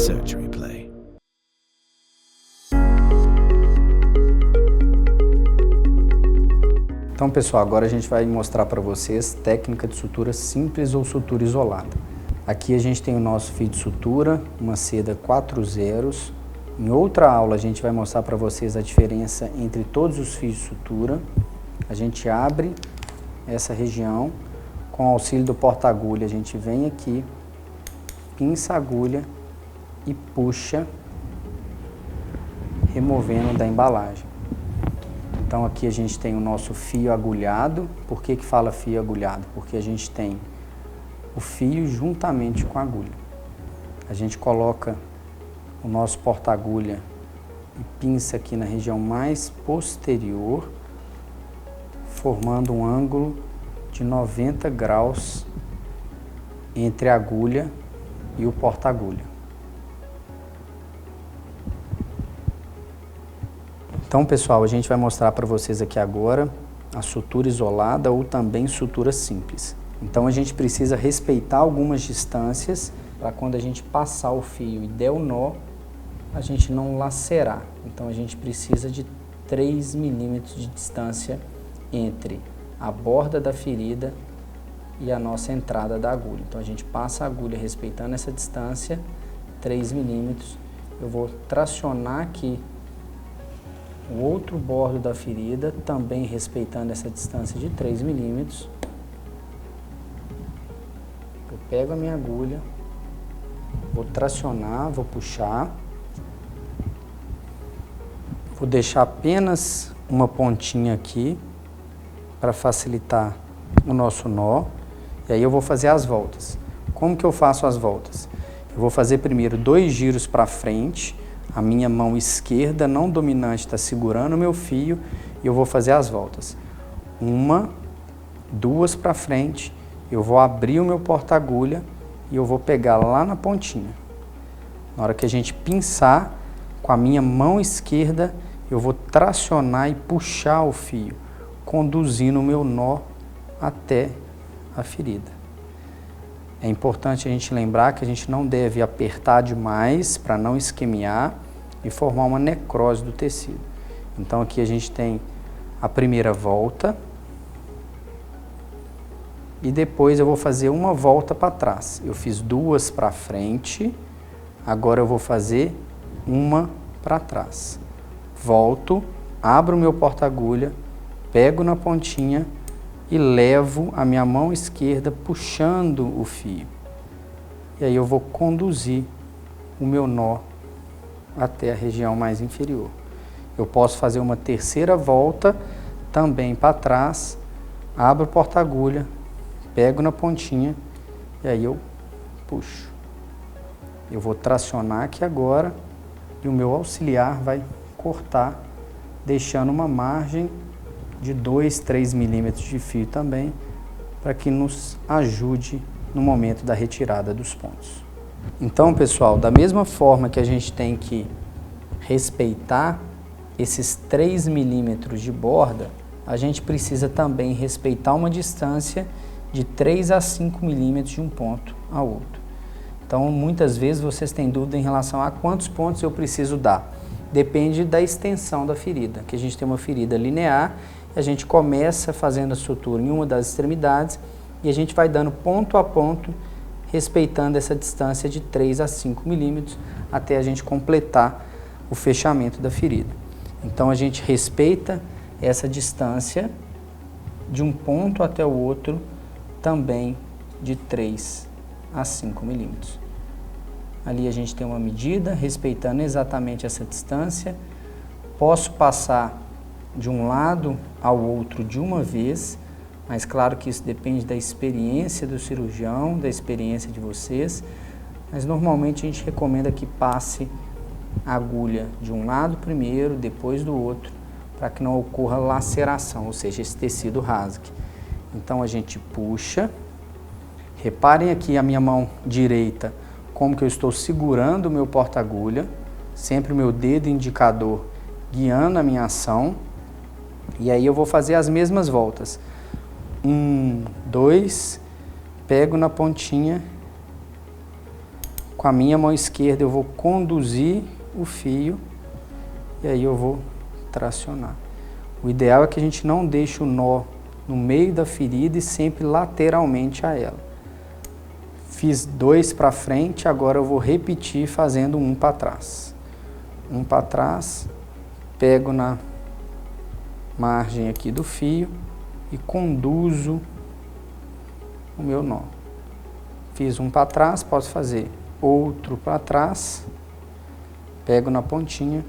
Surgery Play. Então, pessoal, agora a gente vai mostrar para vocês técnica de sutura simples ou sutura isolada. Aqui a gente tem o nosso fio de sutura, uma seda 4 zeros. Em outra aula a gente vai mostrar para vocês a diferença entre todos os fios de sutura. A gente abre essa região, com o auxílio do porta-agulha a gente vem aqui, pinça a agulha e puxa, removendo da embalagem. Então aqui a gente tem o nosso fio agulhado. Por que que fala fio agulhado? Porque a gente tem o fio juntamente com a agulha. A gente coloca o nosso porta-agulha e pinça aqui na região mais posterior, formando um ângulo de 90 graus entre a agulha e o porta-agulha. Então, pessoal, a gente vai mostrar para vocês aqui agora a sutura isolada ou também sutura simples. Então, a gente precisa respeitar algumas distâncias para quando a gente passar o fio e der o nó, a gente não lacerar. Então, a gente precisa de 3 milímetros de distância entre a borda da ferida e a nossa entrada da agulha. Então, a gente passa a agulha respeitando essa distância, 3 milímetros. Eu vou tracionar aqui o outro bordo da ferida, também respeitando essa distância de 3 milímetros. Eu pego a minha agulha, vou tracionar, vou puxar. Vou deixar apenas uma pontinha aqui para facilitar o nosso nó. E aí eu vou fazer as voltas. Como que eu faço as voltas? Eu vou fazer primeiro 2 giros para frente. A minha mão esquerda não dominante está segurando o meu fio e eu vou fazer as voltas. 1, 2 para frente. Eu vou abrir o meu porta-agulha e eu vou pegar lá na pontinha. Na hora que a gente pinçar, com a minha mão esquerda, eu vou tracionar e puxar o fio, conduzindo o meu nó até a ferida. É importante a gente lembrar que a gente não deve apertar demais para não esquemiar e formar uma necrose do tecido. Então aqui a gente tem a primeira volta e depois eu vou fazer uma volta para trás. Eu fiz 2 para frente, agora eu vou fazer uma para trás. Volto, abro o meu porta-agulha, pego na pontinha e levo a minha mão esquerda puxando o fio. E aí eu vou conduzir o meu nó até a região mais inferior. Eu posso fazer uma terceira volta também para trás, abro o porta-agulha, pego na pontinha e aí eu puxo. Eu vou tracionar aqui agora e o meu auxiliar vai cortar, deixando uma margem de 2, 3 milímetros de fio também, para que nos ajude no momento da retirada dos pontos. Então, pessoal, da mesma forma que a gente tem que respeitar esses 3 milímetros de borda, a gente precisa também respeitar uma distância de 3 a 5 milímetros de um ponto ao outro. Então, muitas vezes vocês têm dúvida em relação a quantos pontos eu preciso dar. Depende da extensão da ferida, que a gente tem uma ferida linear, a gente começa fazendo a sutura em uma das extremidades e a gente vai dando ponto a ponto, respeitando essa distância de 3 a 5 milímetros até a gente completar o fechamento da ferida. Então a gente respeita essa distância de um ponto até o outro, também de 3 a 5 milímetros. Ali a gente tem uma medida, respeitando exatamente essa distância. Posso passar de um lado ao outro de uma vez, mas claro que isso depende da experiência do cirurgião, da experiência de vocês, mas normalmente a gente recomenda que passe a agulha de um lado primeiro, depois do outro, para que não ocorra laceração, ou seja, esse tecido rasgue. Então a gente puxa, reparem aqui a minha mão direita, como que eu estou segurando o meu porta-agulha, sempre o meu dedo indicador guiando a minha ação, e aí eu vou fazer as mesmas voltas. 1, 2, pego na pontinha, Com a minha mão esquerda eu vou conduzir o fio e aí eu vou tracionar. O ideal é que a gente não deixe o nó no meio da ferida e sempre lateralmente a ela. Fiz 2 para frente, agora eu vou repetir fazendo 1 para trás. 1 para trás, pego na margem aqui do fio e conduzo o meu nó. Fiz 1 para trás, posso fazer outro para trás, pego na pontinha,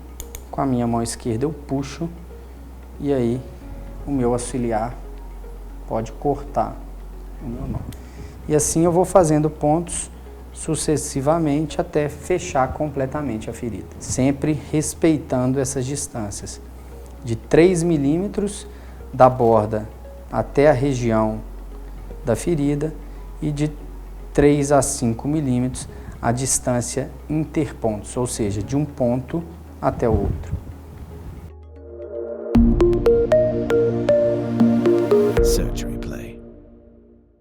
com a minha mão esquerda eu puxo e aí o meu auxiliar pode cortar o meu nó. E assim eu vou fazendo pontos sucessivamente até fechar completamente a ferida, sempre respeitando essas distâncias de 3 milímetros da borda até a região da ferida e de 3 a 5 milímetros a distância interpontos, ou seja, de um ponto até o outro. Surgery.